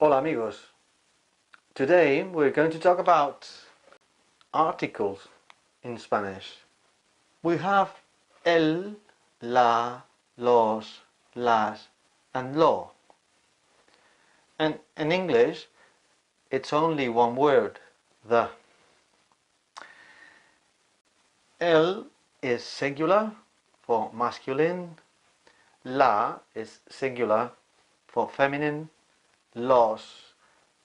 Hola amigos. Today we're going to talk about articles in Spanish. We have el, la, los, las, and lo. And in English, it's only one word, the. El is singular for masculine, la is singular for feminine, los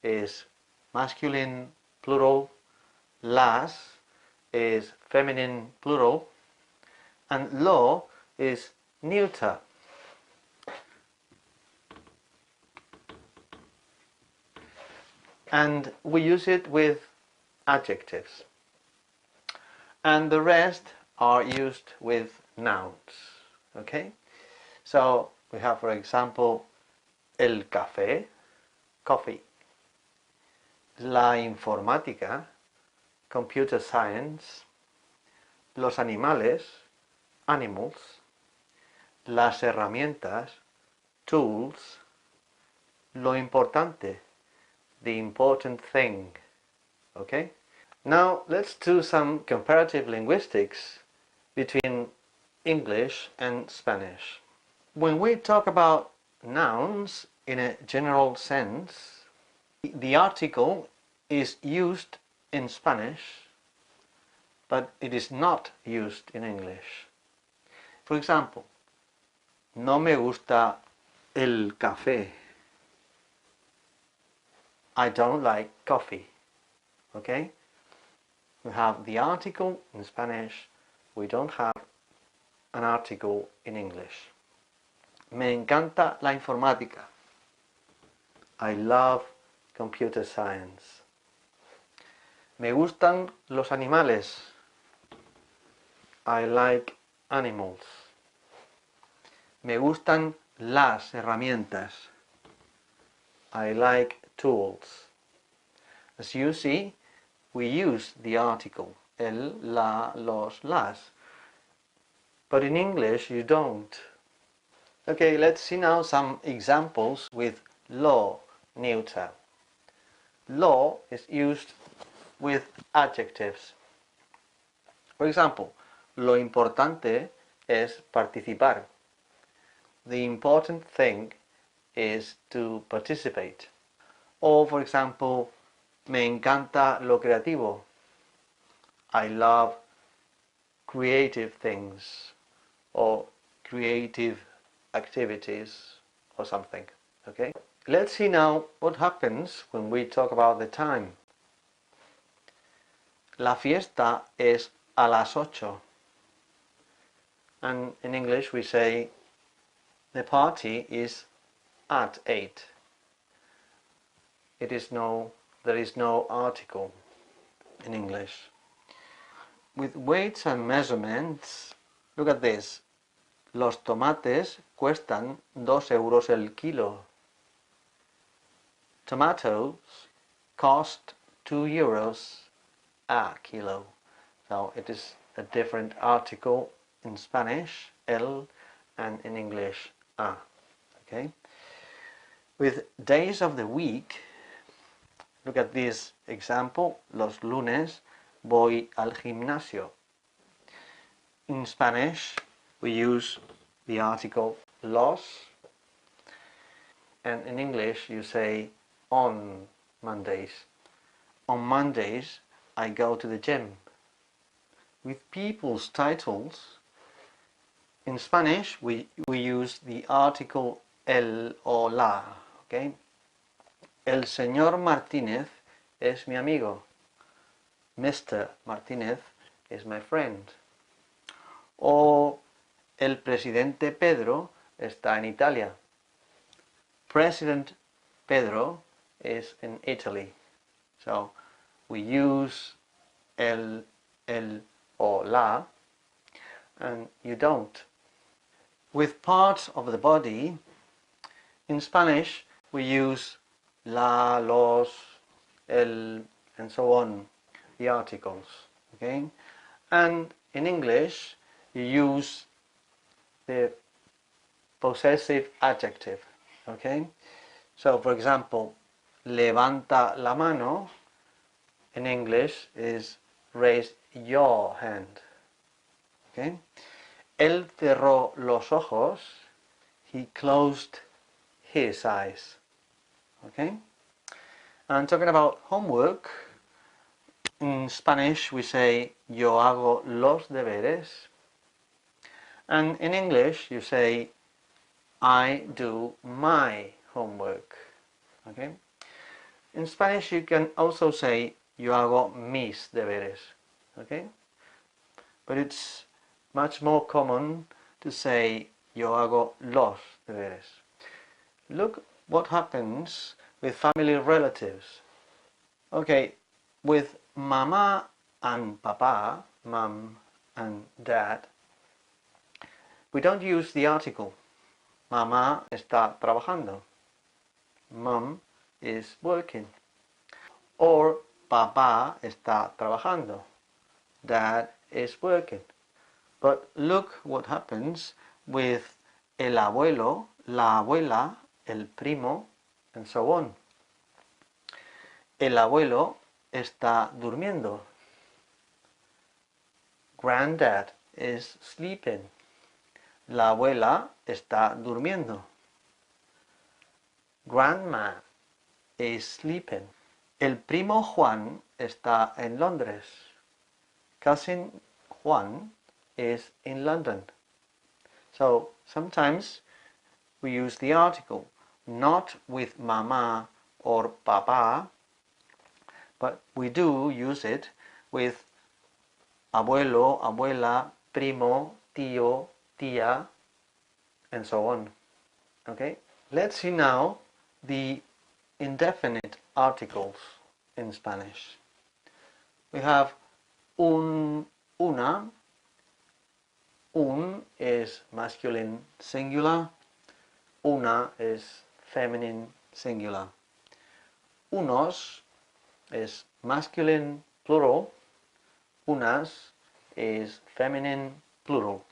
is masculine plural, las is feminine plural, and lo is neuter. And we use it with adjectives. And the rest are used with nouns. Okay? So we have, for example, el café, coffee. La informática, computer science. Los animales, animals. Las herramientas, tools. Lo importante, the important thing. Okay? Now let's do some comparative linguistics between English and Spanish. When we talk about nouns in a general sense, the article is used in Spanish, but it is not used in English. For example, no me gusta el café. I don't like coffee. Okay? We have the article in Spanish, we don't have an article in English. Me encanta la informática. I love computer science. Me gustan los animales. I like animals. Me gustan las herramientas. I like tools. As you see, we use the article el, la, los, las. But in English you don't. Okay, let's see now some examples with lo, neuter. Lo is used with adjectives. For example, lo importante es participar. The important thing is to participate. Or, for example, me encanta lo creativo. I love creative things or creative activities or something. Okay? Let's see now what happens when we talk about the time. La fiesta es a las 8. And in English we say the party is at 8. There is no article in English. With weights and measurements, look at this. Los tomates cuestan 2 euros el kilo. Tomatoes cost 2 euros a kilo. So it is a different article in Spanish, el, and in English, a. Okay? With days of the week, look at this example. Los lunes voy al gimnasio. In Spanish, we use the article los, and in English you say on Mondays. On Mondays I go to the gym. With people's titles, in Spanish we use the article el or la. Okay? El señor Martínez es mi amigo. Mr. Martínez is my friend. O el presidente Pedro está en Italia. President Pedro is in Italy. So we use el or la, and you don't. With parts of the body, in Spanish we use la, los, el, and so on, the articles. Okay? And in English you use the possessive adjective. Okay? So for example, levanta la mano in English is raise your hand. Okay? Él cerró los ojos. He closed his eyes. Okay? And talking about homework, in Spanish we say yo hago los deberes. And in English you say I do my homework. Okay? In Spanish you can also say yo hago mis deberes. Okay? But it's much more common to say yo hago los deberes. Look what happens with family relatives. Okay, with mama and papa, mom and dad, we don't use the article. Mamá está trabajando. Mom is working. Or papá está trabajando. Dad is working. But look what happens with el abuelo, la abuela, el primo, and so on. El abuelo está durmiendo. Granddad is sleeping. La abuela está durmiendo. Grandma is sleeping. El primo Juan está en Londres. Cousin Juan is in London. So sometimes we use the article, not with mama or papa, but we do use it with abuelo, abuela, primo, tío, tía, and so on. Okay? Let's see now the indefinite articles in Spanish. We have un, una. Un is masculine singular. Una is feminine singular. Unos is masculine plural. Unas is feminine plural.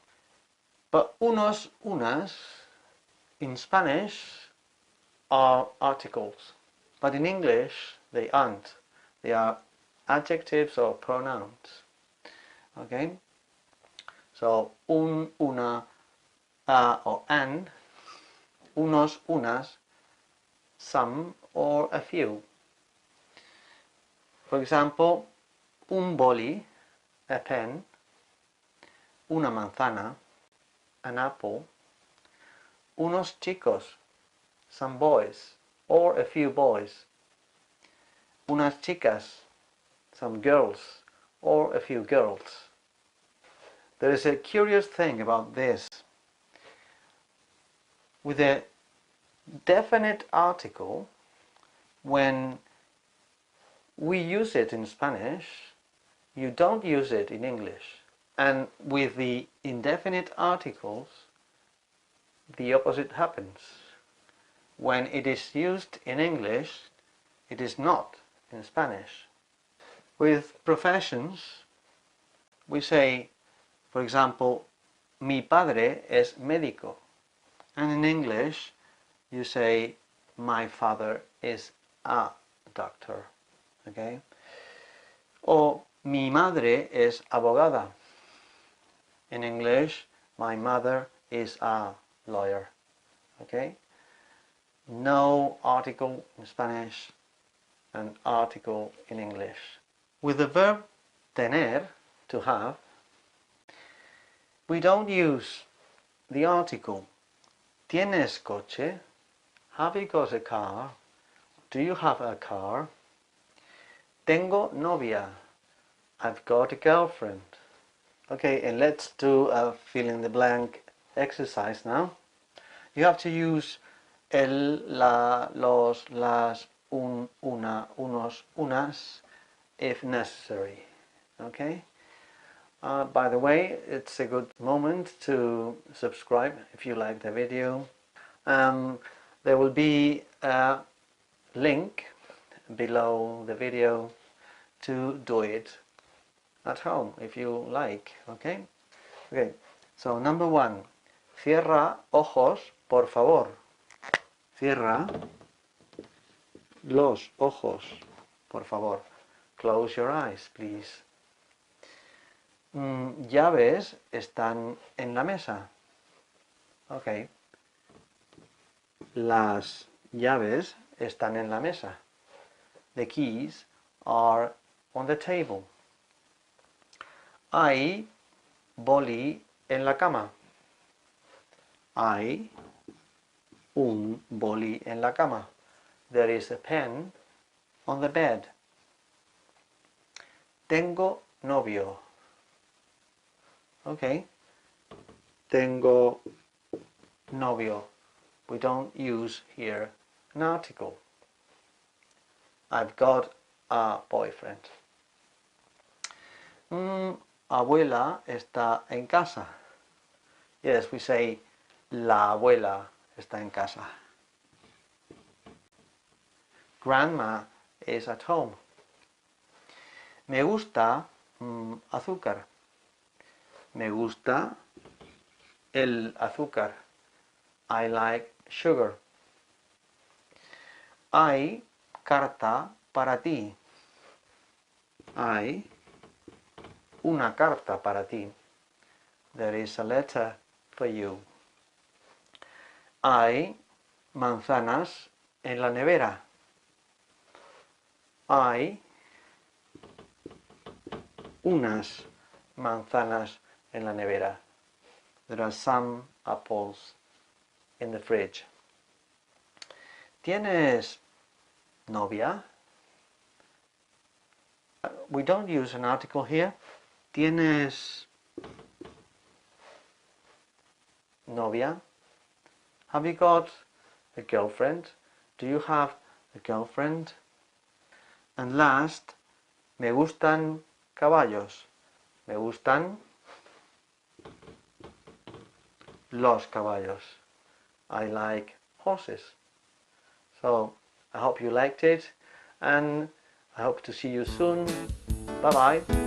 But unos, unas in Spanish are articles, but in English they aren't. They are adjectives or pronouns. Okay? So un, una, a or an, unos, unas, some or a few. For example, un boli, a pen, una manzana, an apple, unos chicos, some boys or a few boys, unas chicas, some girls or a few girls. There is a curious thing about this. With a definite article, when we use it in Spanish, you don't use it in English. And with the indefinite articles, the opposite happens. When it is used in English, it is not in Spanish. With professions, we say, for example, mi padre es médico. And in English, you say, my father is a doctor. Okay? Or mi madre es abogada. In English, my mother is a lawyer. Okay? No article in Spanish, an article in English. With the verb tener, to have, we don't use the article. ¿Tienes coche? Have you got a car? Do you have a car? Tengo novia. I've got a girlfriend. Okay, and let's do a fill in the blank exercise now. You have to use el, la, los, las, un, una, unos, unas if necessary. Okay? By the way, it's a good moment to subscribe if you like the video. There will be a link below the video to do it at home if you like. Okay? Okay, so number one, cierra ojos, por favor. Cierra los ojos. Por favor, close your eyes, please. Llaves están en la mesa. Okay. Las llaves están en la mesa. The keys are on the table. Hay boli en la cama. Hay un boli en la cama. There is a pen on the bed. Tengo novio. Okay. Tengo novio. We don't use here an article. I've got a boyfriend. Abuela está en casa. Yes, we say la abuela está en casa. Grandma is at home. Me gusta azúcar. Me gusta el azúcar. I like sugar. Hay carta para ti. Hay una carta para ti. There is a letter for you. Hay manzanas en la nevera. Hay unas manzanas en la nevera. There are some apples in the fridge. ¿Tienes novia? We don't use an article here. ¿Tienes novia? Have you got a girlfriend? Do you have a girlfriend? And last, me gustan caballos. Me gustan los caballos. I like horses. So I hope you liked it, and I hope to see you soon. Bye bye.